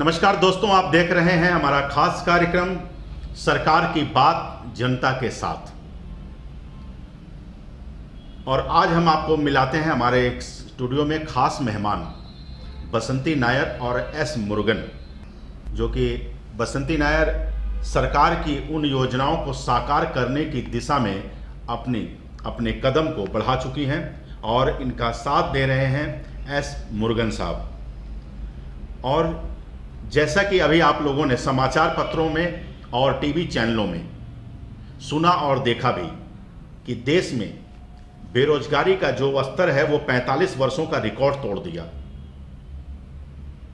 नमस्कार दोस्तों, आप देख रहे हैं हमारा खास कार्यक्रम सरकार की बात जनता के साथ। और आज हम आपको मिलाते हैं हमारे एक स्टूडियो में खास मेहमान बसंती नायर और एस मुरुगन, जो कि बसंती नायर सरकार की उन योजनाओं को साकार करने की दिशा में अपने कदम को बढ़ा चुकी हैं और इनका साथ दे रहे हैं एस मुरुगन साहब। और जैसा कि अभी आप लोगों ने समाचार पत्रों में और टीवी चैनलों में सुना और देखा भी कि देश में बेरोजगारी का जो स्तर है वो 45 वर्षों का रिकॉर्ड तोड़ दिया।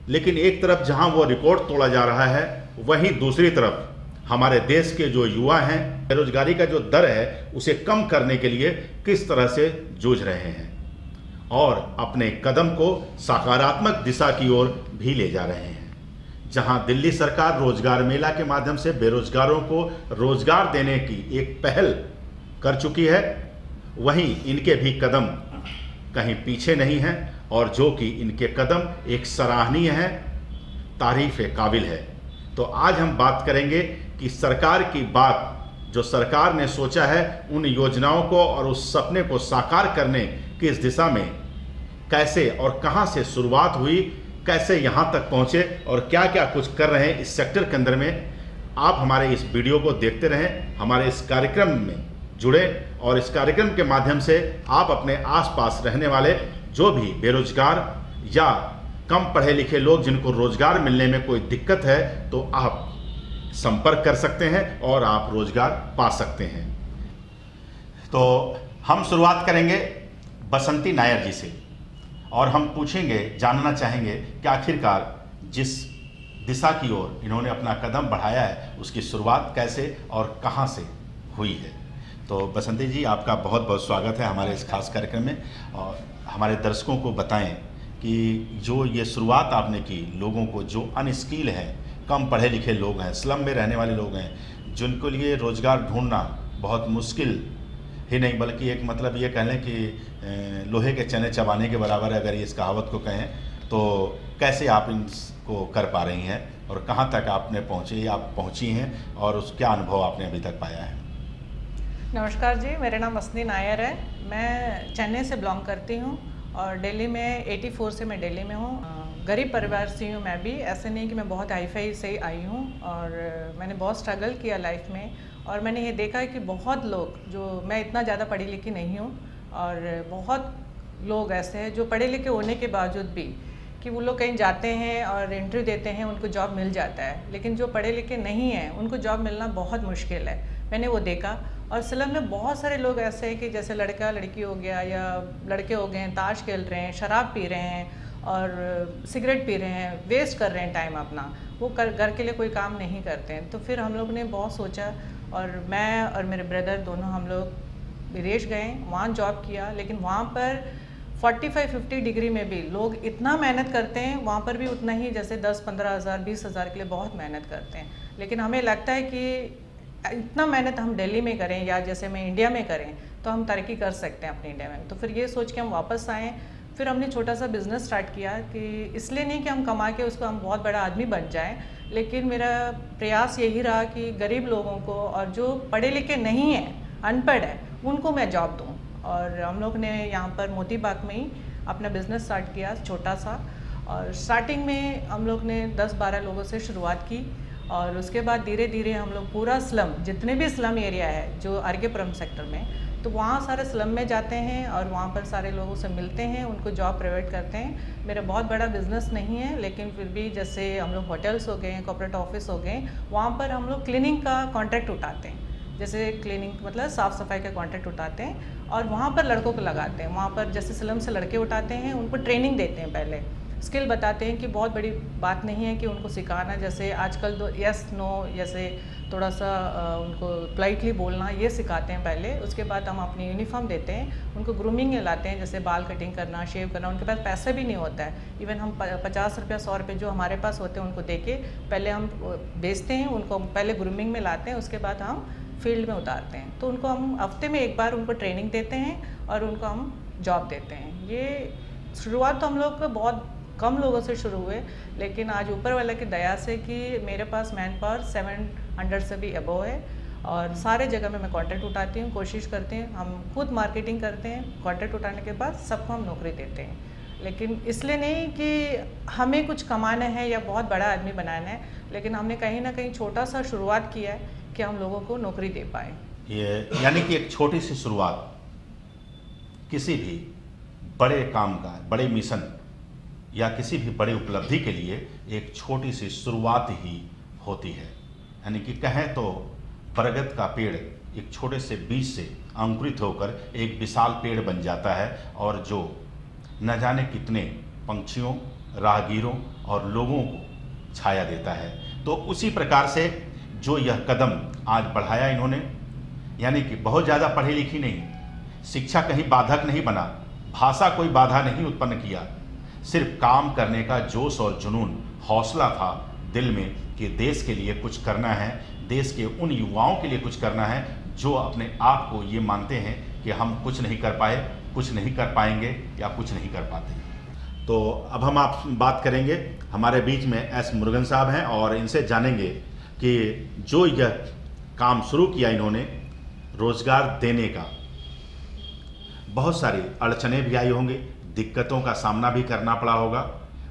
लेकिन एक तरफ जहां वो रिकॉर्ड तोड़ा जा रहा है, वहीं दूसरी तरफ हमारे देश के जो युवा हैं बेरोजगारी का जो दर है उसे कम करने के लिए किस तरह से जूझ रहे हैं और अपने कदम को सकारात्मक दिशा की ओर भी ले जा रहे हैं। जहां दिल्ली सरकार रोजगार मेला के माध्यम से बेरोजगारों को रोजगार देने की एक पहल कर चुकी है, वहीं इनके भी कदम कहीं पीछे नहीं हैं और जो कि इनके कदम एक सराहनीय है, तारीफ काबिल है। तो आज हम बात करेंगे कि सरकार की बात जो सरकार ने सोचा है, उन योजनाओं को और उस सपने को साकार करने की इस दिशा में कैसे और कहां से शुरुआत हुई, कैसे यहां तक पहुंचे और क्या क्या कुछ कर रहे हैं इस सेक्टर के अंदर में। आप हमारे इस वीडियो को देखते रहें, हमारे इस कार्यक्रम में जुड़े और इस कार्यक्रम के माध्यम से आप अपने आसपास रहने वाले जो भी बेरोजगार या कम पढ़े लिखे लोग जिनको रोजगार मिलने में कोई दिक्कत है, तो आप संपर्क कर सकते हैं और आप रोजगार पा सकते हैं। तो हम शुरुआत करेंगे बसंती नायर जी से और हम पूछेंगे, जानना चाहेंगे कि आखिरकार जिस दिशा की ओर इन्होंने अपना कदम बढ़ाया है उसकी शुरुआत कैसे और कहां से हुई है। तो बसंती जी, आपका बहुत बहुत स्वागत है हमारे इस खास कार्यक्रम में। और हमारे दर्शकों को बताएं कि जो ये शुरुआत आपने की, लोगों को जो अनस्किल हैं, कम पढ़े लिखे लोग हैं, स्लम में रहने वाले लोग हैं, जिनको लिए रोज़गार ढूंढना बहुत मुश्किल ही नहीं बल्कि एक मतलब ये कह लें कि लोहे के चने चबाने के बराबर है, अगर इस कहावत को कहें, तो कैसे आप इनको कर पा रही हैं और कहाँ तक आपने पहुँची हैं और उस क्या अनुभव आपने अभी तक पाया है। नमस्कार जी, मेरा नाम बसंती नायर है। मैं चेन्नई से बिलोंग करती हूँ और दिल्ली में 84 से मैं दिल्ली में हूँ। गरीब परिवार से हूँ मैं भी, ऐसे नहीं कि मैं बहुत हाईफाई से आई हूँ। और मैंने बहुत स्ट्रगल किया लाइफ में और मैंने ये देखा है कि बहुत लोग, जो मैं इतना ज़्यादा पढ़ी लिखी नहीं हूँ और बहुत लोग ऐसे हैं जो पढ़े लिखे होने के बावजूद भी कि वो लोग कहीं जाते हैं और इंटरव्यू देते हैं, उनको जॉब मिल जाता है, लेकिन जो पढ़े लिखे नहीं हैं उनको जॉब मिलना बहुत मुश्किल है। मैंने वो देखा। और स्लम में बहुत सारे लोग ऐसे हैं कि जैसे लड़का लड़की हो गया या लड़के हो गए हैं, ताश खेल रहे हैं, शराब पी रहे हैं और सिगरेट पी रहे हैं, वेस्ट कर रहे हैं टाइम अपना, वो घर के लिए कोई काम नहीं करते हैं। तो फिर हम लोग ने बहुत सोचा और मैं और मेरे ब्रदर दोनों हम लोग विदेश गए, वहाँ जॉब किया। लेकिन वहाँ पर 45-50 डिग्री में भी लोग इतना मेहनत करते हैं, वहाँ पर भी उतना ही, जैसे 10-15 हज़ार 20 हज़ार के लिए बहुत मेहनत करते हैं। लेकिन हमें लगता है कि इतना मेहनत हम दिल्ली में करें या जैसे मैं इंडिया में करें तो हम तरक्की कर सकते हैं अपने इंडिया में। तो फिर ये सोच के हम वापस आए। फिर हमने छोटा सा बिज़नेस स्टार्ट किया कि इसलिए नहीं कि हम कमा के उसको हम बहुत बड़ा आदमी बन जाएं, लेकिन मेरा प्रयास यही रहा कि गरीब लोगों को और जो पढ़े लिखे नहीं हैं, अनपढ़ है, उनको मैं जॉब दूँ। और हम लोग ने यहाँ पर मोती बाग में ही अपना बिज़नेस स्टार्ट किया, छोटा सा। और स्टार्टिंग में हम लोग ने 10-12 लोगों से शुरुआत की और उसके बाद धीरे धीरे हम लोग पूरा स्लम, जितने भी स्लम एरिया है जो आरकेपुरम सेक्टर में, तो वहाँ सारे स्लम में जाते हैं और वहाँ पर सारे लोगों से मिलते हैं, उनको जॉब प्रोवाइड करते हैं। मेरा बहुत बड़ा बिजनेस नहीं है, लेकिन फिर भी जैसे हम लोग होटल्स हो गए, कॉर्पोरेट ऑफिस हो गए, वहाँ पर हम लोग क्लीनिंग का कॉन्ट्रैक्ट उठाते हैं। जैसे क्लीनिंग मतलब साफ़ सफाई का कॉन्ट्रैक्ट उठाते हैं और वहाँ पर लड़कों को लगाते हैं। वहाँ पर जैसे स्लम से लड़के उठाते हैं, उनको ट्रेनिंग देते हैं, पहले स्किल बताते हैं कि बहुत बड़ी बात नहीं है कि उनको सिखाना, जैसे आजकल तो यस नो, जैसे थोड़ा सा उनको पोलाइटली बोलना, ये सिखाते हैं पहले। उसके बाद हम अपनी यूनिफॉर्म देते हैं, उनको ग्रूमिंग लाते हैं, जैसे बाल कटिंग करना, शेव करना। उनके पास पैसे भी नहीं होता है, इवन हम 50 रुपया 100 रुपये जो हमारे पास होते हैं उनको दे के पहले हम बेचते हैं, उनको पहले ग्रूमिंग में लाते हैं, उसके बाद हम फील्ड में उतारते हैं। तो उनको हम हफ्ते में एक बार उनको ट्रेनिंग देते हैं और उनको हम जॉब देते हैं। ये शुरुआत तो हम लोग को बहुत कम लोगों से शुरू हुए, लेकिन आज ऊपर वाले की दया से कि मेरे पास मैन पावर 700 से भी अबव है और सारे जगह में मैं कॉन्ट्रैक्ट उठाती हूँ, कोशिश करते हैं, हम खुद मार्केटिंग करते हैं, कॉन्ट्रैक्ट उठाने के बाद सबको हम नौकरी देते हैं। लेकिन इसलिए नहीं कि हमें कुछ कमाना है या बहुत बड़ा आदमी बनाना है, लेकिन हमने कहीं ना कहीं छोटा सा शुरुआत किया है कि हम लोगों को नौकरी दे पाए। ये यानी कि एक छोटी सी शुरुआत किसी भी बड़े काम का, बड़े मिशन या किसी भी बड़े उपलब्धि के लिए एक छोटी सी शुरुआत ही होती है। यानी कि कहें तो बरगद का पेड़ एक छोटे से बीज से अंकुरित होकर एक विशाल पेड़ बन जाता है और जो न जाने कितने पंछियों, राहगीरों और लोगों को छाया देता है। तो उसी प्रकार से जो यह कदम आज बढ़ाया इन्होंने, यानी कि बहुत ज़्यादा पढ़ी लिखी नहीं, शिक्षा कहीं बाधक नहीं बना, भाषा कोई बाधा नहीं उत्पन्न किया, सिर्फ काम करने का जोश और जुनून, हौसला था दिल में कि देश के लिए कुछ करना है, देश के उन युवाओं के लिए कुछ करना है जो अपने आप को ये मानते हैं कि हम कुछ नहीं कर पाए, कुछ नहीं कर पाएंगे या कुछ नहीं कर पाते। तो अब हम आप बात करेंगे, हमारे बीच में एस मुरुगन साहब हैं और इनसे जानेंगे कि जो यह काम शुरू किया इन्होंने रोजगार देने का, बहुत सारी अड़चने भी आई होंगी, दिक्कतों का सामना भी करना पड़ा होगा,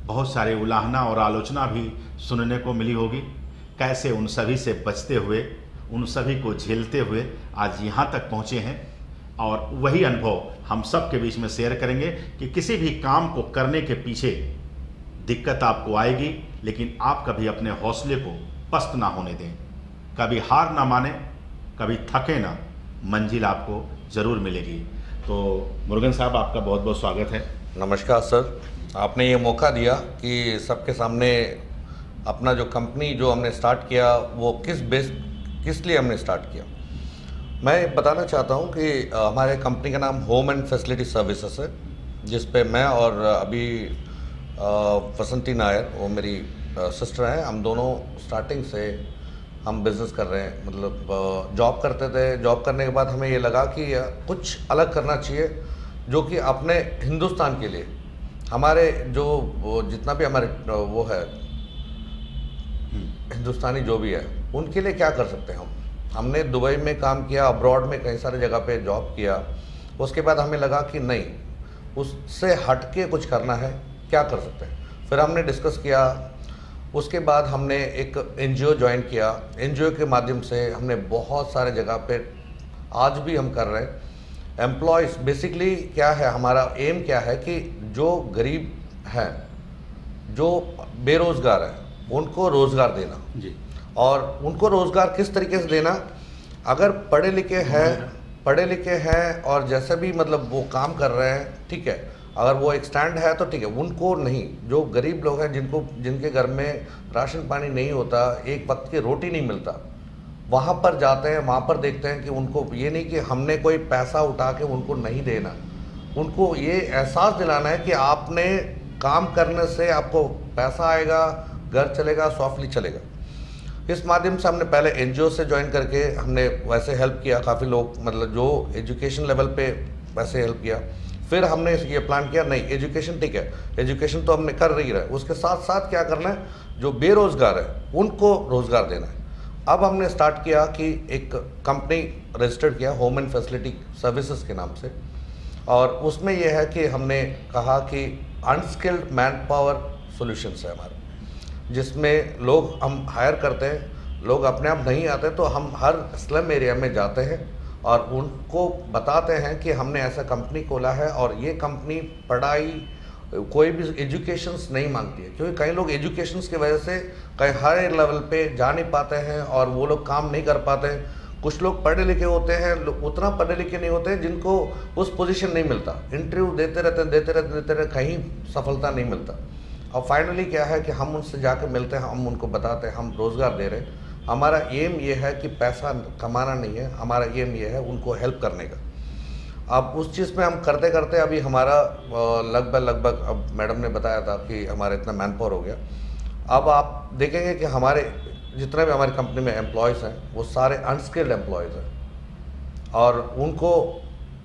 बहुत सारे उलाहना और आलोचना भी सुनने को मिली होगी। कैसे उन सभी से बचते हुए, उन सभी को झेलते हुए आज यहाँ तक पहुँचे हैं और वही अनुभव हम सब के बीच में शेयर करेंगे कि किसी भी काम को करने के पीछे दिक्कत आपको आएगी, लेकिन आप कभी अपने हौसले को पस्त ना होने दें, कभी हार ना माने, कभी थके ना, मंजिल आपको ज़रूर मिलेगी। तो मुरुगन साहब, आपका बहुत बहुत स्वागत है। नमस्कार सर, आपने ये मौका दिया कि सबके सामने अपना जो कंपनी जो हमने स्टार्ट किया वो किस लिए हमने स्टार्ट किया। मैं बताना चाहता हूँ कि हमारे कंपनी का नाम होम एंड फैसिलिटी सर्विसेज है, जिस पे मैं और अभी वसंती नायर, वो मेरी सिस्टर हैं, हम दोनों स्टार्टिंग से हम बिज़नेस कर रहे हैं। मतलब जॉब करते थे, जॉब करने के बाद हमें ये लगा कि कुछ अलग करना चाहिए जो कि अपने हिंदुस्तान के लिए, हमारे जो जितना भी हमारे वो है हिंदुस्तानी जो भी है, उनके लिए क्या कर सकते हैं हम। हमने दुबई में काम किया, अब्रॉड में कई सारे जगह पे जॉब किया। उसके बाद हमें लगा कि नहीं, उससे हट के कुछ करना है, क्या कर सकते हैं। फिर हमने डिस्कस किया, उसके बाद हमने एक एनजीओ ज्वाइन किया। एनजीओ के माध्यम से हमने बहुत सारे जगह पे आज भी हम कर रहे हैं। एम्प्लॉयज़ बेसिकली क्या है, हमारा एम क्या है कि जो गरीब हैं, जो बेरोज़गार हैं, उनको रोज़गार देना जी। और उनको रोज़गार किस तरीके से देना, अगर पढ़े लिखे हैं और जैसे भी मतलब वो काम कर रहे हैं, ठीक है, अगर वो एक स्टैंड है तो ठीक है, उनको नहीं। जो गरीब लोग हैं, जिनके घर में राशन पानी नहीं होता, एक वक्त की रोटी नहीं मिलता, वहाँ पर जाते हैं, वहाँ पर देखते हैं कि उनको ये नहीं कि हमने कोई पैसा उठा के उनको नहीं देना, उनको ये एहसास दिलाना है कि आपने काम करने से आपको पैसा आएगा, घर चलेगा, सॉफ्टली चलेगा। इस माध्यम से हमने पहले एनजीओ से ज्वाइन करके हमने वैसे हेल्प किया, काफ़ी लोग मतलब जो एजुकेशन लेवल पे वैसे हेल्प किया। फिर हमने ये प्लान किया, नहीं एजुकेशन ठीक है, एजुकेशन तो हमने कर रही है, उसके साथ साथ क्या करना है, जो बेरोज़गार है उनको रोज़गार देना है। अब हमने स्टार्ट किया कि एक कंपनी रजिस्टर्ड किया, होम एंड फैसिलिटी सर्विसेज के नाम से, और उसमें यह है कि हमने कहा कि अनस्किल्ड मैन पावर सॉल्यूशंस है हमारे, जिसमें लोग हम हायर करते हैं, लोग अपने आप नहीं आते तो हम हर स्लम एरिया में जाते हैं और उनको बताते हैं कि हमने ऐसा कंपनी खोला है और ये कंपनी पढ़ाई कोई भी एजुकेशंस नहीं मांगती है, क्योंकि कई लोग एजुकेशंस की वजह से कई हायर लेवल पे जा नहीं पाते हैं और वो लोग काम नहीं कर पाते हैं। कुछ लोग पढ़े लिखे होते हैं, उतना पढ़े लिखे नहीं होते हैं, जिनको उस पोजीशन नहीं मिलता, इंटरव्यू देते रहते, कहीं सफलता नहीं मिलता। और फाइनली क्या है कि हम उनसे जाकर मिलते हैं, हम उनको बताते हैं हम रोज़गार दे रहे हैं। हमारा एम ये है कि पैसा कमाना नहीं है, हमारा एम ये है उनको हेल्प करने का। अब उस चीज़ में हम करते करते अभी हमारा लगभग अब मैडम ने बताया था कि हमारा इतना मैन पावर हो गया। अब आप देखेंगे कि हमारे जितने भी हमारी कंपनी में एम्प्लॉयज़ हैं वो सारे अनस्किल्ड एम्प्लॉयज़ हैं और उनको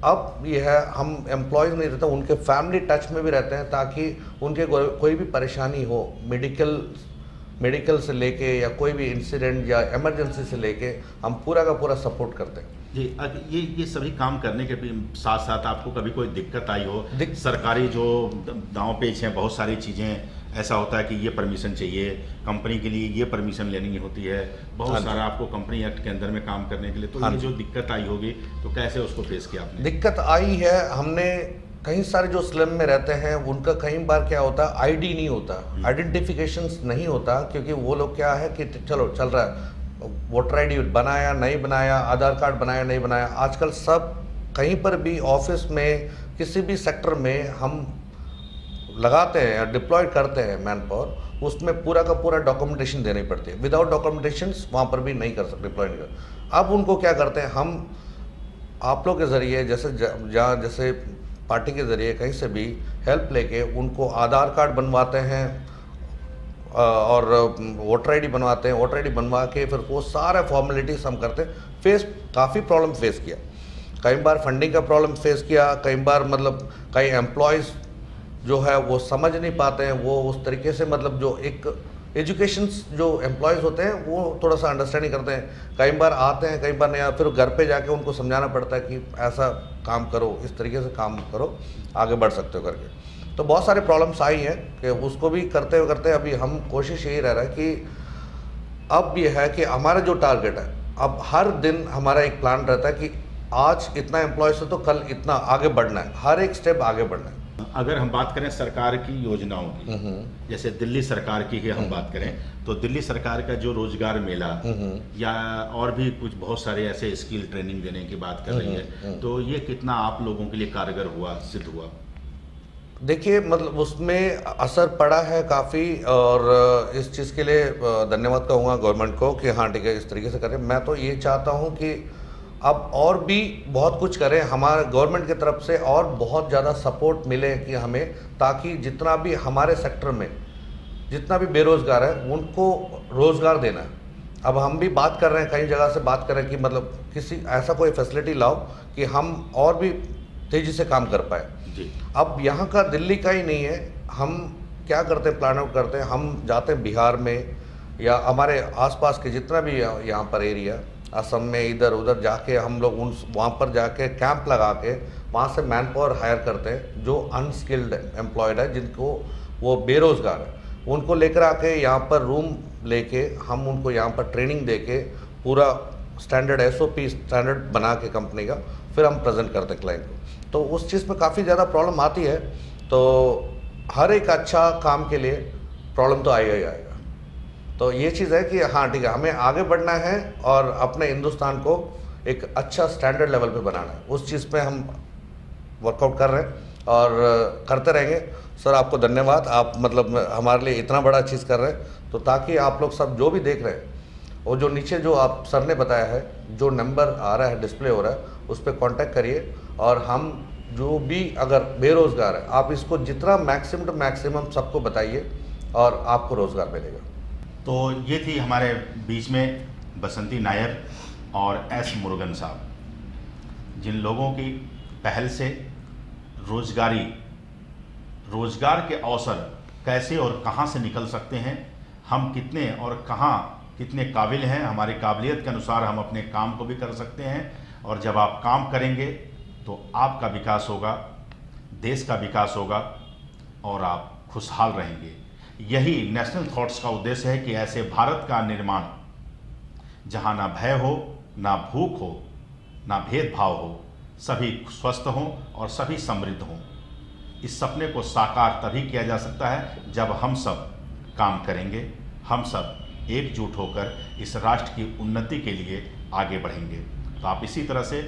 अब ये है, हम एम्प्लॉयज़ नहीं रहते, उनके फैमिली टच में भी रहते हैं, ताकि उनके कोई भी परेशानी हो, मेडिकल से लेके या कोई भी इंसिडेंट या इमरजेंसी से लेके हम पूरा का पूरा सपोर्ट करते हैं। जी, ये सभी काम करने के साथ साथ आपको कभी कोई दिक्कत आई हो? सरकारी जो दांव पेच हैं, बहुत सारी चीज़ें ऐसा होता है कि ये परमिशन चाहिए कंपनी के लिए, ये परमिशन लेनी होती है, बहुत सारा आपको कंपनी एक्ट के अंदर में काम करने के लिए, तो ये जो दिक्कत आई होगी तो कैसे उसको फेस किया आपने? दिक्कत आई है, हमने कई सारे जो स्लम में रहते हैं उनका कई बार क्या होता है, आईडी नहीं होता, आइडेंटिफिकेशन नहीं होता, क्योंकि वो लोग क्या है कि चलो चल रहा है, वोटर आईडी बनाया नहीं बनाया, आधार कार्ड बनाया नहीं बनाया, आजकल सब कहीं पर भी ऑफिस में किसी भी सेक्टर में हम लगाते हैं या डिप्लॉय करते हैं मैन पावर, उसमें पूरा का पूरा डॉक्यूमेंटेशन देनी पड़ती है। विदाउट डॉक्यूमेंटेशन वहाँ पर भी नहीं कर सकते, डिप्लॉय नहीं कर। अब उनको क्या करते हैं, हम आप लोग के ज़रिए जैसे पार्टी के ज़रिए कहीं से भी हेल्प लेके उनको आधार कार्ड बनवाते हैं और वोटर आईडी बनवाते हैं। वोटर आईडी बनवा के फिर वो सारे फॉर्मेलिटीज़ हम करते हैं। काफ़ी प्रॉब्लम फेस किया, कई बार फंडिंग का प्रॉब्लम फेस किया, कई बार मतलब कई एम्प्लॉयज़ जो है वो समझ नहीं पाते हैं, वो उस तरीके से मतलब जो एक एजुकेशन जो एम्प्लॉयज़ होते हैं वो थोड़ा सा अंडरस्टैंड नहीं करते हैं, कई बार आते हैं कई बार नहीं, फिर घर पे जाके उनको समझाना पड़ता है कि ऐसा काम करो, इस तरीके से काम करो, आगे बढ़ सकते हो करके। तो बहुत सारे प्रॉब्लम्स आई हैं कि उसको भी करते अभी हम कोशिश यही रह रहा है कि अब ये है कि हमारा जो टारगेट है, अब हर दिन हमारा एक प्लान रहता है कि आज इतना एम्प्लॉयज़ है तो कल इतना आगे बढ़ना है, हर एक स्टेप आगे बढ़ना है। अगर हम बात करें सरकार की योजनाओं की, जैसे दिल्ली सरकार की ही हम बात करें, तो दिल्ली सरकार का जो रोजगार मेला या और भी कुछ बहुत सारे ऐसे स्किल ट्रेनिंग देने की बात कर रही है, तो ये कितना आप लोगों के लिए कारगर हुआ, सिद्ध हुआ? देखिए, मतलब उसमें असर पड़ा है काफ़ी, और इस चीज़ के लिए धन्यवाद कहूँगा गवर्नमेंट को कि हाँ ठीक है इस तरीके से करें। मैं तो ये चाहता हूँ कि अब और भी बहुत कुछ करें, हमारे गवर्नमेंट की तरफ से और बहुत ज़्यादा सपोर्ट मिले कि हमें, ताकि जितना भी हमारे सेक्टर में जितना भी बेरोज़गार है उनको रोज़गार देना है। अब हम भी बात कर रहे हैं, कई जगह से बात कर रहे हैं कि मतलब किसी ऐसा कोई फैसिलिटी लाओ कि हम और भी तेज़ी से काम कर पाए जी। अब यहाँ का दिल्ली का ही नहीं है, हम क्या करते हैं, प्लान आउट करते हैं, हम जाते हैं बिहार में या हमारे आसपास के जितना भी यहाँ पर एरिया, असम में, इधर उधर जाके हम लोग वहाँ पर जाके कैंप लगा के वहाँ से मैन पावर हायर करते हैं जो अनस्किल्ड एम्प्लॉयड है, जिनको वो बेरोज़गार है, उनको लेकर आके यहाँ पर रूम लेके हम उनको यहाँ पर ट्रेनिंग दे के पूरा स्टैंडर्ड SOP स्टैंडर्ड बना के कंपनी का फिर हम प्रेजेंट करते हैं क्लाइंट को। तो उस चीज़ में काफ़ी ज़्यादा प्रॉब्लम आती है, तो हर एक अच्छा काम के लिए प्रॉब्लम तो आएगा ही आएगा। तो ये चीज़ है कि हाँ ठीक है, हमें आगे बढ़ना है और अपने हिंदुस्तान को एक अच्छा स्टैंडर्ड लेवल पे बनाना है, उस चीज़ पे हम वर्कआउट कर रहे हैं और करते रहेंगे। सर आपको धन्यवाद, आप मतलब हमारे लिए इतना बड़ा चीज़ कर रहे हैं, तो ताकि आप लोग सब जो भी देख रहे हैं, और जो नीचे जो आप सर ने बताया है, जो नंबर आ रहा है, डिस्प्ले हो रहा है, उस पर कॉन्टैक्ट करिए, और हम जो भी अगर बेरोज़गार है आप इसको जितना मैक्सिमम टू मैक्सिमम सबको बताइए और आपको रोज़गार मिलेगा। तो ये थी हमारे बीच में बसंती नायर और S मुरुगन साहब, जिन लोगों की पहल से रोज़गार के अवसर कैसे और कहां से निकल सकते हैं, हम कितने और कहां कितने काबिल हैं, हमारी काबिलियत के अनुसार हम अपने काम को भी कर सकते हैं, और जब आप काम करेंगे तो आपका विकास होगा, देश का विकास होगा और आप खुशहाल रहेंगे। यही नेशनल थॉट्स का उद्देश्य है कि ऐसे भारत का निर्माण जहां ना भय हो, ना भूख हो, ना भेदभाव हो, सभी स्वस्थ हों और सभी समृद्ध हों। इस सपने को साकार तभी किया जा सकता है जब हम सब काम करेंगे, हम सब एकजुट होकर इस राष्ट्र की उन्नति के लिए आगे बढ़ेंगे। तो आप इसी तरह से